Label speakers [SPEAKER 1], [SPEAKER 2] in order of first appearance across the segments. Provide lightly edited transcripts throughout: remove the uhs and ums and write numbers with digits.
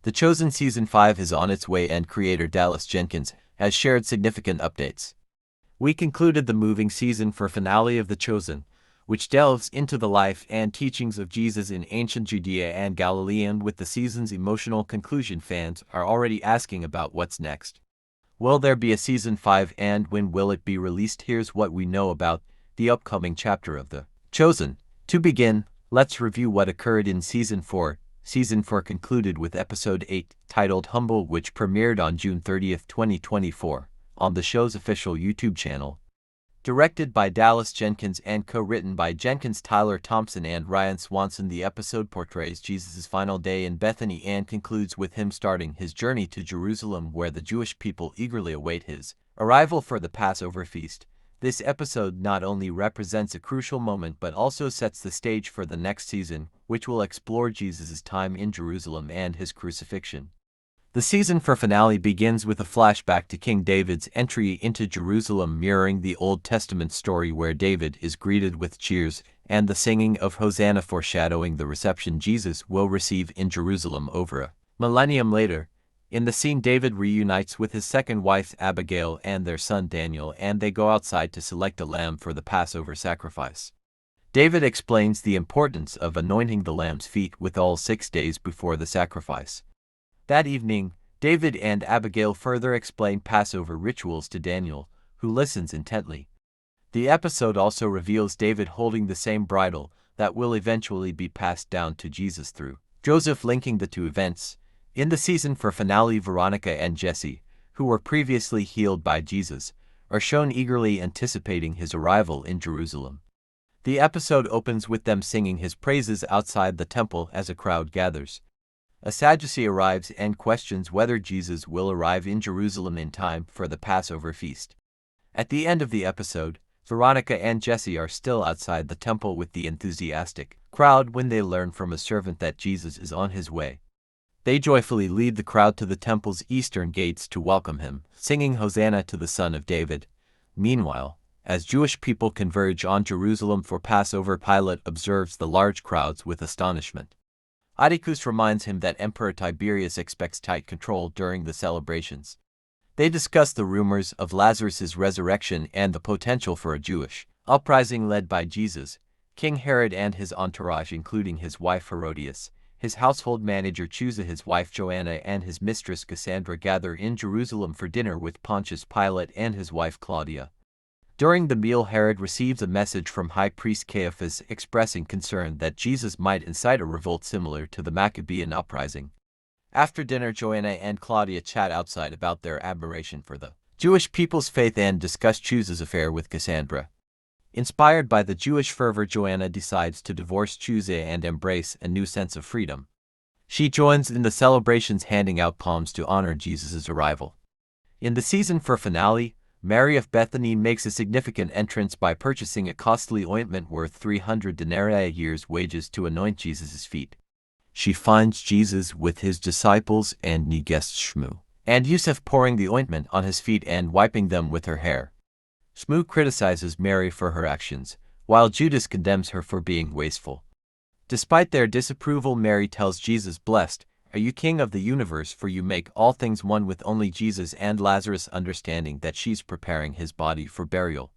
[SPEAKER 1] The Chosen Season 5 is on its way and creator Dallas Jenkins has shared significant updates. We concluded the moving season for finale of The Chosen, which delves into the life and teachings of Jesus in ancient Judea and Galilee, and with the season's emotional conclusion, fans are already asking about what's next. Will there be a Season 5 and when will it be released? Here's what we know about the upcoming chapter of The Chosen. To begin, let's review what occurred in Season 4. Season 4 concluded with Episode 8, titled Humble, which premiered on June 30, 2024, on the show's official YouTube channel. Directed by Dallas Jenkins and co-written by Jenkins, Tyler Thompson, and Ryan Swanson, the episode portrays Jesus' final day in Bethany and concludes with him starting his journey to Jerusalem, where the Jewish people eagerly await his arrival for the Passover feast. This episode not only represents a crucial moment but also sets the stage for the next season, which will explore Jesus' time in Jerusalem and his crucifixion. The season for finale begins with a flashback to King David's entry into Jerusalem, mirroring the Old Testament story where David is greeted with cheers and the singing of Hosanna, foreshadowing the reception Jesus will receive in Jerusalem over a millennium later. In the scene, David reunites with his second wife Abigail and their son Daniel, and they go outside to select a lamb for the Passover sacrifice. David explains the importance of anointing the lamb's feet with oil 6 days before the sacrifice. That evening, David and Abigail further explain Passover rituals to Daniel, who listens intently. The episode also reveals David holding the same bridle that will eventually be passed down to Jesus through Joseph, linking the two events. In the season for finale, Veronica and Jesse, who were previously healed by Jesus, are shown eagerly anticipating his arrival in Jerusalem. The episode opens with them singing his praises outside the temple as a crowd gathers. A Sadducee arrives and questions whether Jesus will arrive in Jerusalem in time for the Passover feast. At the end of the episode, Veronica and Jesse are still outside the temple with the enthusiastic crowd when they learn from a servant that Jesus is on his way. They joyfully lead the crowd to the temple's eastern gates to welcome him, singing Hosanna to the Son of David. Meanwhile, as Jewish people converge on Jerusalem for Passover, Pilate observes the large crowds with astonishment. Atticus reminds him that Emperor Tiberius expects tight control during the celebrations. They discuss the rumors of Lazarus' resurrection and the potential for a Jewish uprising led by Jesus. King Herod and his entourage, including his wife Herodias, his household manager Chusa, his wife Joanna, and his mistress Cassandra, gather in Jerusalem for dinner with Pontius Pilate and his wife Claudia. During the meal, Herod receives a message from High Priest Caiaphas expressing concern that Jesus might incite a revolt similar to the Maccabean uprising. After dinner, Joanna and Claudia chat outside about their admiration for the Jewish people's faith and discuss Chusa's affair with Cassandra. Inspired by the Jewish fervor, Joanna decides to divorce Chusa and embrace a new sense of freedom. She joins in the celebrations, handing out palms to honor Jesus' arrival. In the season for finale, Mary of Bethany makes a significant entrance by purchasing a costly ointment worth 300 denarii, a year's wages, to anoint Jesus' feet. She finds Jesus with his disciples and new guests Shmu and Yusuf pouring the ointment on his feet and wiping them with her hair. Shmu criticizes Mary for her actions, while Judas condemns her for being wasteful. Despite their disapproval, Mary tells Jesus, "Blessed are you, King of the universe, for you make all things one with only Jesus and Lazarus," understanding that she's preparing his body for burial.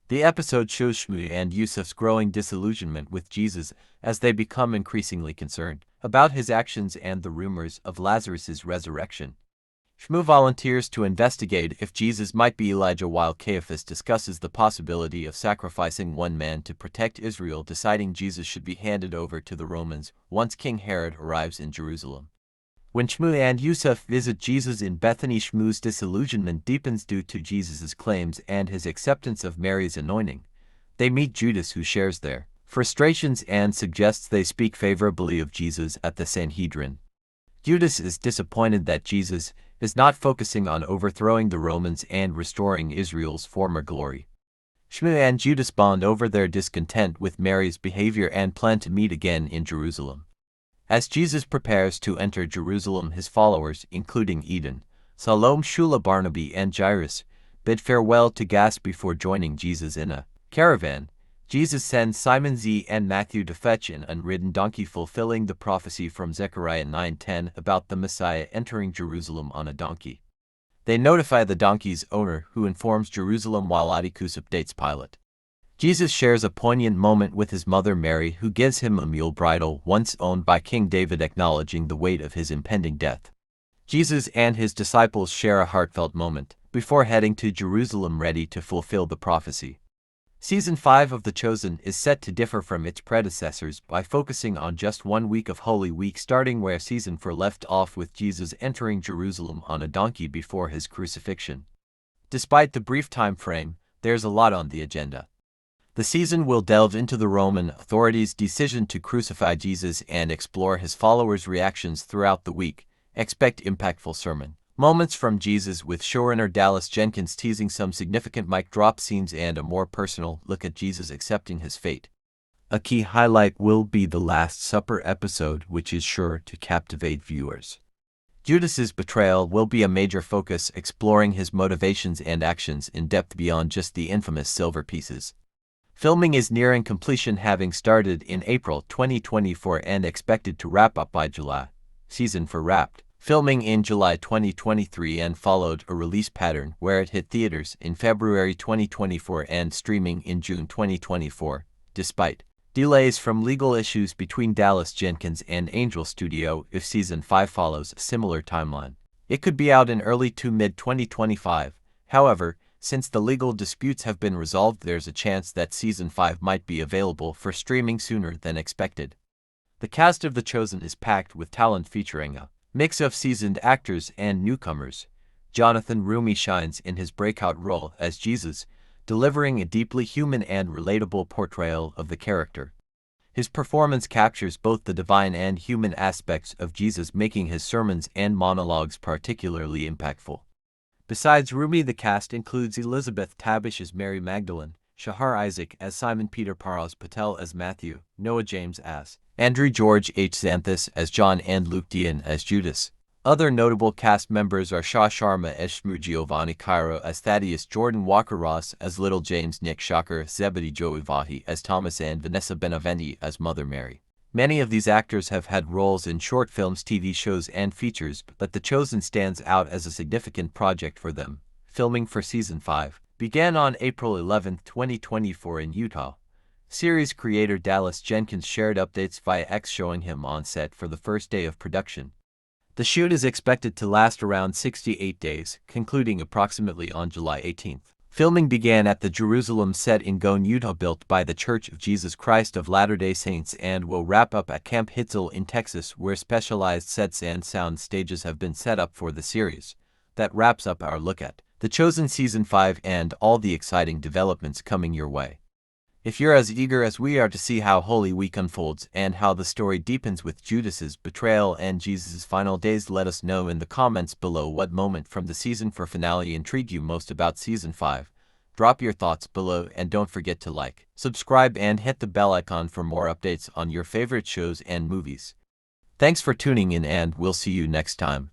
[SPEAKER 1] The episode shows Shmu and Yusuf's growing disillusionment with Jesus as they become increasingly concerned about his actions and the rumors of Lazarus' resurrection. Shmu volunteers to investigate if Jesus might be Elijah, while Caiaphas discusses the possibility of sacrificing one man to protect Israel, deciding Jesus should be handed over to the Romans once King Herod arrives in Jerusalem. When Shmu and Yusuf visit Jesus in Bethany, Shmu's disillusionment deepens due to Jesus' claims and his acceptance of Mary's anointing. They meet Judas, who shares their frustrations and suggests they speak favorably of Jesus at the Sanhedrin. Judas is disappointed that Jesus is not focusing on overthrowing the Romans and restoring Israel's former glory. Shmu and Judas bond over their discontent with Mary's behavior and plan to meet again in Jerusalem. As Jesus prepares to enter Jerusalem, his followers, including Eden, Salome, Shula, Barnaby, and Jairus, bid farewell to Gas before joining Jesus in a caravan. Jesus sends Simon Z and Matthew to fetch an unridden donkey, fulfilling the prophecy from Zechariah 9:10 about the Messiah entering Jerusalem on a donkey. They notify the donkey's owner, who informs Jerusalem while Atticus updates Pilate. Jesus shares a poignant moment with his mother Mary, who gives him a mule bridle once owned by King David, acknowledging the weight of his impending death. Jesus and his disciples share a heartfelt moment before heading to Jerusalem, ready to fulfill the prophecy. Season 5 of The Chosen is set to differ from its predecessors by focusing on just 1 week of Holy Week, starting where Season 4 left off with Jesus entering Jerusalem on a donkey before his crucifixion. Despite the brief time frame, there's a lot on the agenda. The season will delve into the Roman authorities' decision to crucify Jesus and explore his followers' reactions throughout the week. Expect impactful sermon moments from Jesus, with showrunner Dallas Jenkins teasing some significant mic drop scenes and a more personal look at Jesus accepting his fate. A key highlight will be the Last Supper episode, which is sure to captivate viewers. Judas's betrayal will be a major focus, exploring his motivations and actions in depth beyond just the infamous silver pieces. Filming is nearing completion, having started in April 2024 and expected to wrap up by July. Season 4 wrapped filming in July 2023 and followed a release pattern where it hit theaters in February 2024 and streaming in June 2024. Despite delays from legal issues between Dallas Jenkins and Angel Studio, if Season 5 follows a similar timeline, it could be out in early to mid-2025. However, since the legal disputes have been resolved, there's a chance that Season 5 might be available for streaming sooner than expected. The cast of The Chosen is packed with talent, featuring a mix of seasoned actors and newcomers. Jonathan Roumie shines in his breakout role as Jesus, delivering a deeply human and relatable portrayal of the character. His performance captures both the divine and human aspects of Jesus, making his sermons and monologues particularly impactful. Besides Roumie, the cast includes Elizabeth Tabish as Mary Magdalene, Shahar Isaac as Simon Peter, Patel as Matthew, Noah James as Andrew, George H. Xanthis as John, and Luke Dean as Judas. Other notable cast members are Shah Sharma as Shmu, Giovanni Cairo as Thaddeus, Jordan Walker Ross as Little James, Nick Shocker, Zebedee Joey Vahi as Thomas, and Vanessa Benaventi as Mother Mary. Many of these actors have had roles in short films, TV shows, and features, but The Chosen stands out as a significant project for them. Filming for Season 5 began on April 11, 2024 in Utah. Series creator Dallas Jenkins shared updates via X, showing him on set for the first day of production. The shoot is expected to last around 68 days, concluding approximately on July 18. Filming began at the Jerusalem set in Gone, Utah, built by the Church of Jesus Christ of Latter-day Saints, and will wrap up at Camp Hitzel in Texas, where specialized sets and sound stages have been set up for the series. That wraps up our look at The Chosen Season 5 and all the exciting developments coming your way. If you're as eager as we are to see how Holy Week unfolds and how the story deepens with Judas's betrayal and Jesus' final days, let us know in the comments below what moment from the Season 4 finale intrigued you most about Season 5. Drop your thoughts below, and don't forget to like, subscribe, and hit the bell icon for more updates on your favorite shows and movies. Thanks for tuning in, and we'll see you next time.